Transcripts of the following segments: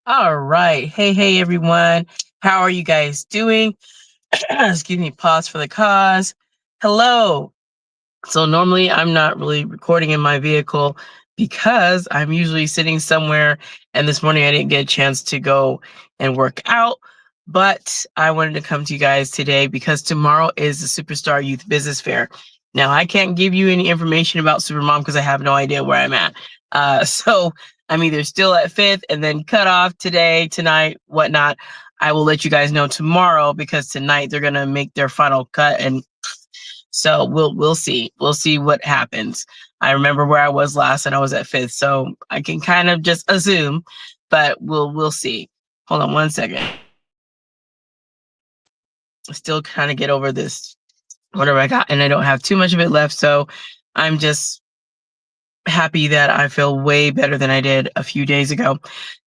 All right. Hey, everyone. How are you guys doing? Excuse me, pause for the cause. Hello. So, normally I'm not really recording in my vehicle because I'm usually sitting somewhere. And this morning I didn't get a chance to go and work out. But I wanted to come to you guys today because tomorrow is the Superstar Youth Business Fair. Now, I can't give you any information about Supermom because I have no idea where I'm at. So, I'm either still at fifth and then cut off today, tonight, whatnot. I will let you guys know tomorrow because tonight they're gonna make their final cut, and so we'll see. We'll see what happens. I remember where I was last and I was at fifth, so I can kind of just assume, but we'll see. Hold on one second. Still kind of get over this whatever I got, and I don't have too much of it left, so I'm just happy that I feel way better than I did a few days ago.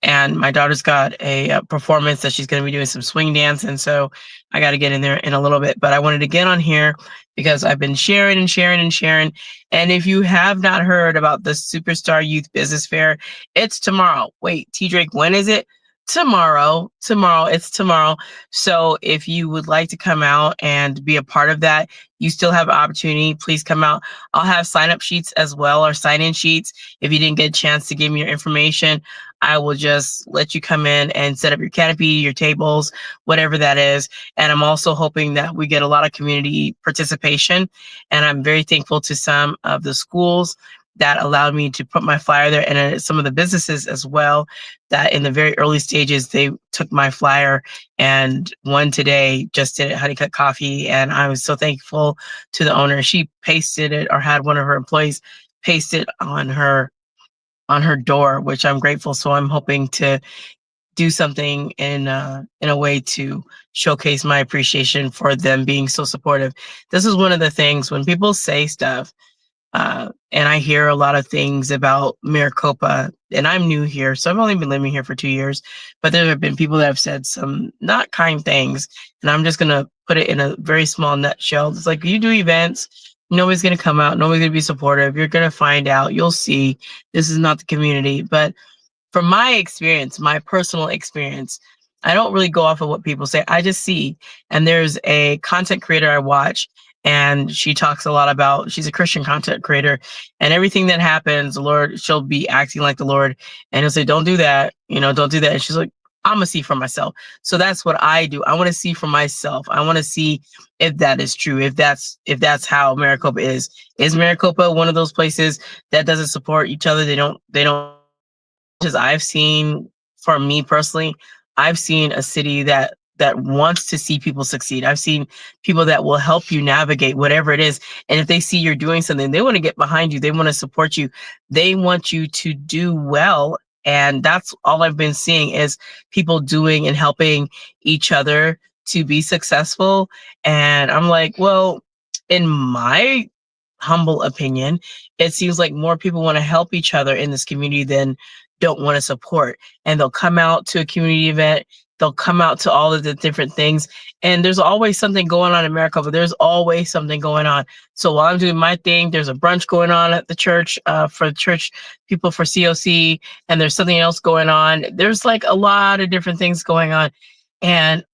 And my daughter's got a performance that she's going to be doing some swing dance. And so I got to get in there in a little bit. But I wanted to get on here because I've been sharing and sharing and sharing. And if you have not heard about the Superstar Youth Business Fair, it's tomorrow. Wait, T Drake, when is it? Tomorrow. It's tomorrow. So if you would like to come out and be a part of that, you still have an opportunity. Please come out. I'll have sign up sheets as well, or sign in sheets. If you didn't get a chance to give me your information, I will just let you come in and set up your canopy, your tables, whatever that is. And I'm also hoping that we get a lot of community participation. And I'm very thankful to some of the schools that allowed me to put my flyer there, and some of the businesses as well, that in the very early stages, they took my flyer, and one today just did it, Honeycut Coffee. And I was so thankful to the owner. She pasted it, or had one of her employees paste it on her door, which I'm grateful. So I'm hoping to do something in a way to showcase my appreciation for them being so supportive. This is one of the things when people say stuff, and I hear a lot of things about Maricopa, and I'm new here, so I've only been living here for 2 years, but there have been people that have said some not kind things, and I'm just going to put it in a very small nutshell. It's like, you do events, nobody's going to come out, nobody's going to be supportive. You're going to find out, you'll see, this is not the community. But from my experience, my personal experience, I don't really go off of what people say. I just see. And there's a content creator I watch, and she talks a lot about, she's a Christian content creator, and everything that happens, the Lord, she'll be acting like the Lord, and he'll say, don't do that, don't do that. And she's like, I'm gonna see for myself. So that's what I do. I want to see for myself. I want to see if that is true, if that's how Maricopa is. Is Maricopa one of those places that doesn't support each other? They don't, as I've seen, for me personally, I've seen a city that wants to see people succeed. I've seen people that will help you navigate whatever it is. And if they see you're doing something, they want to get behind you. They want to support you. They want you to do well. And that's all I've been seeing, is people doing and helping each other to be successful. And I'm like, well, in my humble opinion, it seems like more people want to help each other in this community than don't want to support. And they'll come out to a community event, they'll come out to all of the different things. And there's always something going on in America, but there's always something going on. So while I'm doing my thing, there's a brunch going on at the church, for church people, for COC, and there's something else going on. There's like a lot of different things going on. And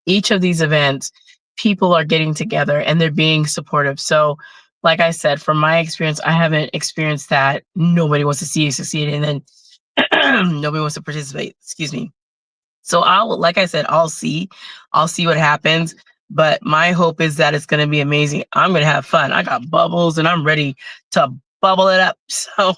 each of these events, people are getting together and they're being supportive. So like I said, from my experience, I haven't experienced that nobody wants to see you succeed, and then nobody wants to participate. Excuse me. So like I said, I'll see what happens. But my hope is that it's going to be amazing. I'm going to have fun. I got bubbles and I'm ready to bubble it up. So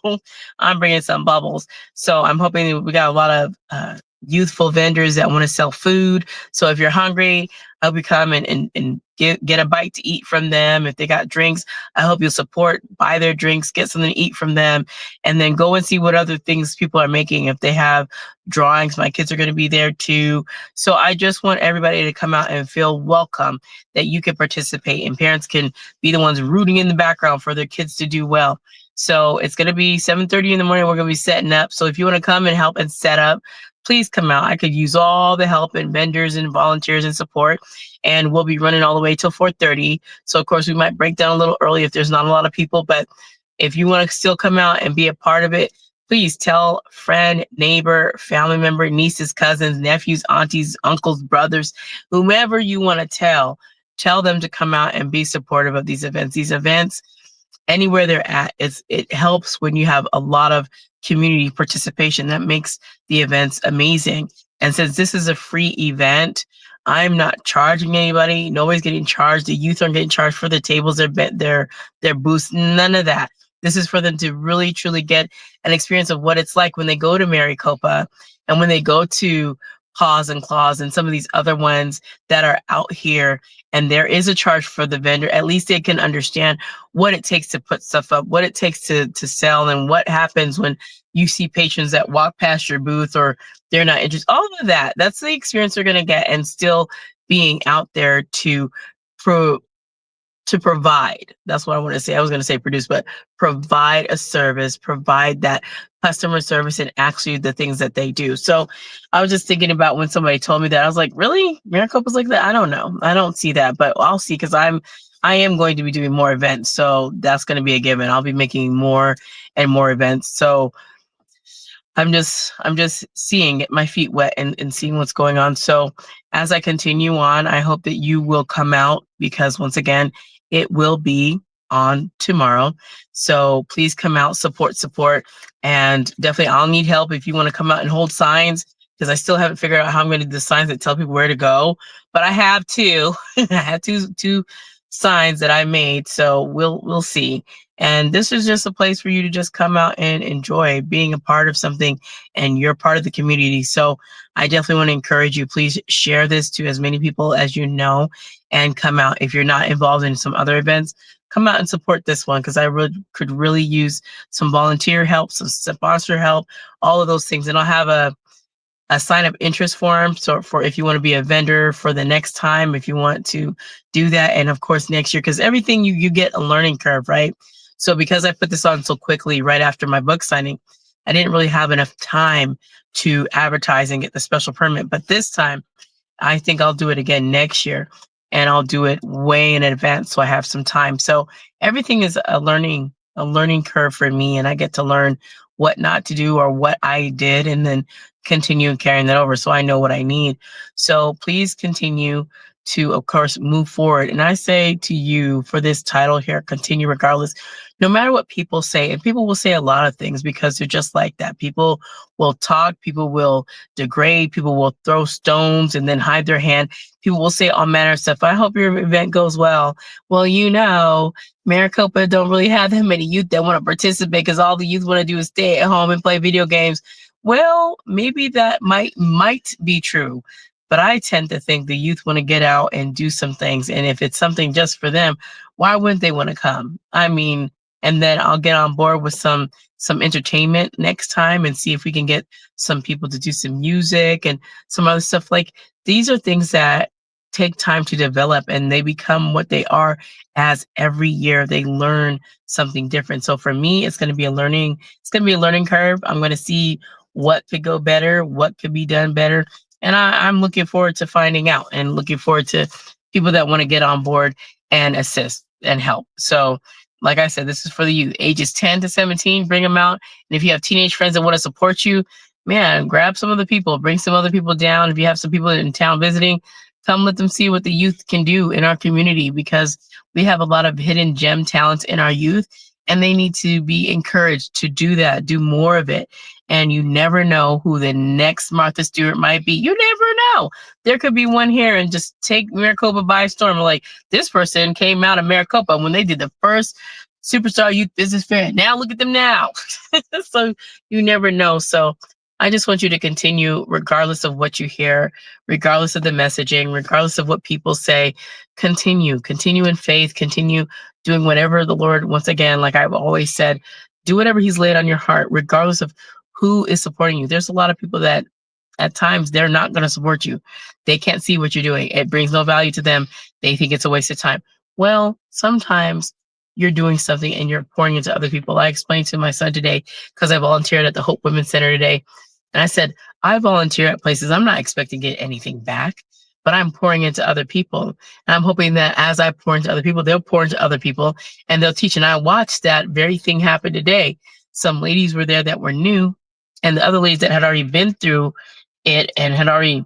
I'm bringing some bubbles. So I'm hoping that we got a lot of youthful vendors that want to sell food. So if you're hungry, I hope you come and get a bite to eat from them. If they got drinks, I hope you'll support, buy their drinks, get something to eat from them, and then go and see what other things people are making. If they have drawings, my kids are going to be there too. So I just want everybody to come out and feel welcome, that you can participate, and parents can be the ones rooting in the background for their kids to do well. So it's going to be 7:30 in the morning. We're going to be setting up. So if you want to come and help and set up, please come out. I could use all the help and vendors and volunteers and support. And we'll be running all the way till 4:30. So of course we might break down a little early if there's not a lot of people, but if you want to still come out and be a part of it, please tell friend, neighbor, family member, nieces, cousins, nephews, aunties, uncles, brothers, whomever you want to tell them to come out and be supportive of these events. These events, anywhere they're at, it helps when you have a lot of community participation. That makes the events amazing. And since this is a free event, I'm not charging anybody. Nobody's getting charged. The youth aren't getting charged for the tables, their booths, none of that. This is for them to really truly get an experience of what it's like when they go to Maricopa and when they go to Paws and Claws and some of these other ones that are out here. And there is a charge for the vendor. At least they can understand what it takes to put stuff up, what it takes to sell, and what happens when you see patrons that walk past your booth or they're not interested. All of that, that's the experience they're going to get, and still being out there to provide. That's what I want to say. I was going to say produce, but provide a service, provide that customer service, and actually the things that they do. So I was just thinking about when somebody told me that, I was like, really? Maricopa's like that? I don't know. I don't see that, but I'll see, because I am going to be doing more events. So that's going to be a given. I'll be making more and more events. So I'm just seeing, get my feet wet and seeing what's going on. So as I continue on, I hope that you will come out, because once again, it will be on tomorrow. So please come out, support, and definitely I'll need help if you want to come out and hold signs, because I still haven't figured out how I'm going to do the signs that tell people where to go. But I have two. I have two signs that I made. So we'll see. And this is just a place for you to just come out and enjoy being a part of something, and you're part of the community. So I definitely want to encourage you, please share this to as many people as you know, and come out. If you're not involved in some other events, come out and support this one, because I could really use some volunteer help, some sponsor help, all of those things. And I'll have a sign up interest form. So for if you want to be a vendor for the next time, if you want to do that. And of course, next year, because everything you get a learning curve, right? So because I put this on so quickly right after my book signing, I didn't really have enough time to advertise and get the special permit. But this time, I think I'll do it again next year, and I'll do it way in advance so I have some time. So everything is a learning curve for me, and I get to learn what not to do or what I did, and then continue carrying that over so I know what I need. So please continue to, of course, move forward. And I say to you, for this title here, continue regardless, no matter what people say. And people will say a lot of things, because they're just like that. People will talk, people will degrade, people will throw stones and then hide their hand. People will say all manner of stuff. I hope your event goes well. Well, Maricopa don't really have that many youth that want to participate, because all the youth want to do is stay at home and play video games. Well, maybe that might be true. But I tend to think the youth want to get out and do some things. And if it's something just for them, why wouldn't they want to come? I mean, and then I'll get on board with some entertainment next time, and see if we can get some people to do some music and some other stuff. Like, these are things that take time to develop, and they become what they are as every year they learn something different. So for me, it's going to be a learning curve. I'm going to see what could go better, what could be done better. And I'm looking forward to finding out, and looking forward to people that want to get on board and assist and help. So like I said, this is for the youth, ages 10 to 17, bring them out. And if you have teenage friends that want to support you, man, grab some other people, bring some other people down. If you have some people in town visiting, come let them see what the youth can do in our community, because we have a lot of hidden gem talents in our youth, and they need to be encouraged to do that, do more of it. And you never know who the next Martha Stewart might be. You never know. There could be one here and just take Maricopa by storm. Like, this person came out of Maricopa when they did the first Superstar Youth Business Fair. Now look at them now. So you never know. So I just want you to continue, regardless of what you hear, regardless of the messaging, regardless of what people say. Continue in faith, continue doing whatever the Lord, once again, like I've always said, do whatever he's laid on your heart, regardless of who is supporting you. There's a lot of people that at times they're not going to support you. They can't see what you're doing. It brings no value to them. They think it's a waste of time. Well, sometimes you're doing something and you're pouring into other people. I explained to my son today, because I volunteered at the Hope Women's Center today. And I said, I volunteer at places I'm not expecting to get anything back, but I'm pouring into other people. And I'm hoping that as I pour into other people, they'll pour into other people and they'll teach. And I watched that very thing happen today. some ladies were there that were new, and the other ladies that had already been through it and had already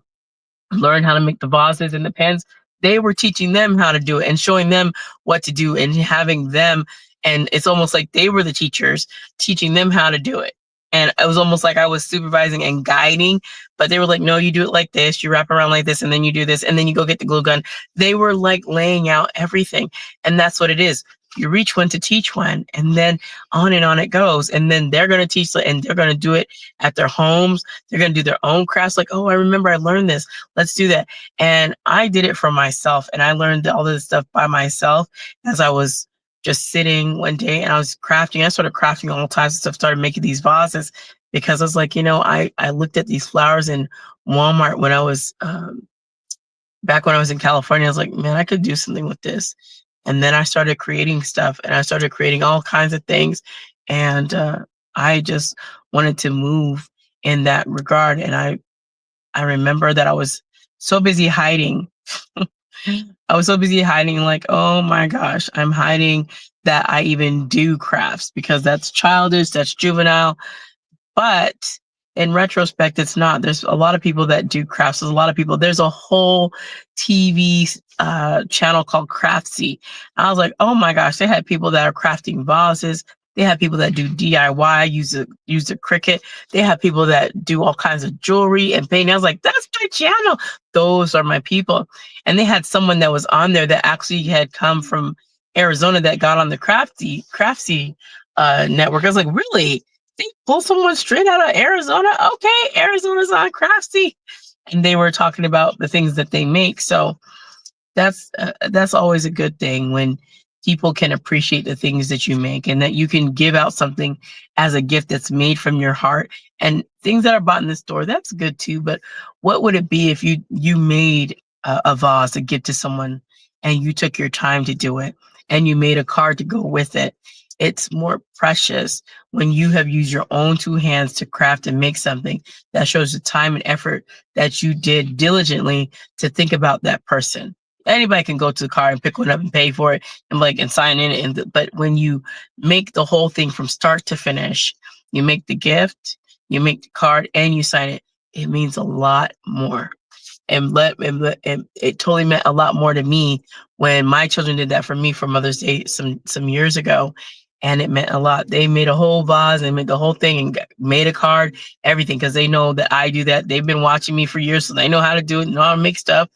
learned how to make the vases and the pens, they were teaching them how to do it and showing them what to do and having them. And it's almost like they were the teachers teaching them how to do it. And it was almost like I was supervising and guiding, but they were like, no, you do it like this, you wrap around like this, and then you do this, and then you go get the glue gun. They were like laying out everything. And that's what it is. You reach one to teach one, and then on it goes. And then they're going to teach, and they're going to do it at their homes. They're going to do their own crafts. Like, oh, I remember I learned this. Let's do that. And I did it for myself. And I learned all this stuff by myself as I was just sitting one day and I was crafting. I started crafting all types of stuff, started making these vases because I was like, I looked at these flowers in Walmart when I was, back when I was in California. I was like, man, I could do something with this. And then I started creating stuff and I started creating all kinds of things. And I just wanted to move in that regard. And I remember that I was so busy hiding. I was so busy hiding, like, oh my gosh, I'm hiding that I even do crafts because that's childish, that's juvenile. But in retrospect, it's not. There's a lot of people that do crafts. There's a lot of people. There's a whole TV channel called Craftsy. I was like, oh my gosh, they had people that are crafting vases. They have people that do DIY, use a Cricut. They have people that do all kinds of jewelry and painting. I was like, that's my channel. Those are my people. And they had someone that was on there that actually had come from Arizona that got on the Craftsy network. I was like, really? They pull someone straight out of Arizona? Okay, Arizona's on Craftsy. And they were talking about the things that they make. So that's always a good thing when people can appreciate the things that you make and that you can give out something as a gift that's made from your heart. And things that are bought in the store, that's good too. But what would it be if you made a vase, a gift to someone, and you took your time to do it and you made a card to go with it? It's more precious when you have used your own two hands to craft and make something that shows the time and effort that you did diligently to think about that person. Anybody can go to the car and pick one up and pay for it and sign in it. But when you make the whole thing from start to finish, you make the gift, you make the card, and you sign it, it means a lot more. And it totally meant a lot more to me when my children did that for me for Mother's Day some years ago. And it meant a lot. They made a whole vase and made the whole thing and made a card, everything, because they know that I do that. They've been watching me for years, so they know how to do it, know how to make stuff.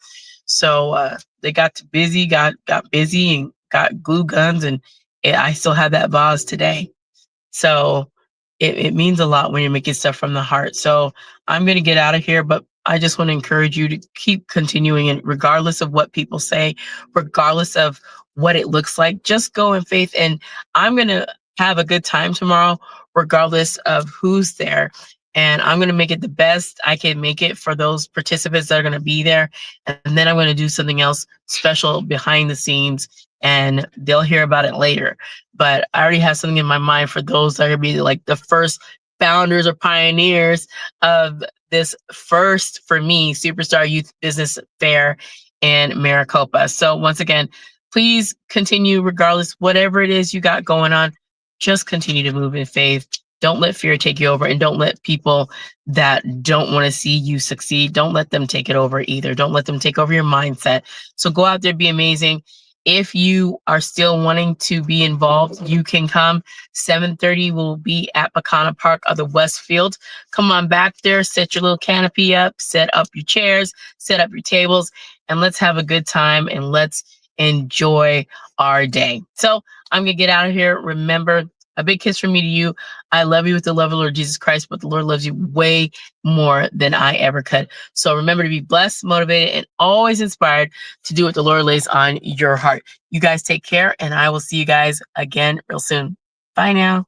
So they got busy and got glue guns, and I still have that vase today. So it means a lot when you're making stuff from the heart. So I'm going to get out of here, but I just want to encourage you to keep continuing, and regardless of what people say, regardless of what it looks like, just go in faith. And I'm going to have a good time tomorrow, regardless of who's there. And I'm going to make it the best I can make it for those participants that are going to be there. And then I'm going to do something else special behind the scenes, and they'll hear about it later. But I already have something in my mind for those that are going to be like the first founders or pioneers of this first, for me, Superstar Youth Business Fair in Maricopa. So once again, please continue, regardless, whatever it is you got going on, just continue to move in faith. Don't let fear take you over, and don't let people that don't want to see you succeed, don't let them take it over either. Don't let them take over your mindset. So go out there, be amazing. If you are still wanting to be involved, you can come. 7:30 will be at Pecana Park of the Westfield. Come on back there, set your little canopy up, set up your chairs, set up your tables, and let's have a good time and let's enjoy our day. So I'm going to get out of here. Remember, a big kiss from me to you. I love you with the love of the Lord Jesus Christ, but the Lord loves you way more than I ever could. So remember to be blessed, motivated, and always inspired to do what the Lord lays on your heart. You guys take care, and I will see you guys again real soon. Bye now.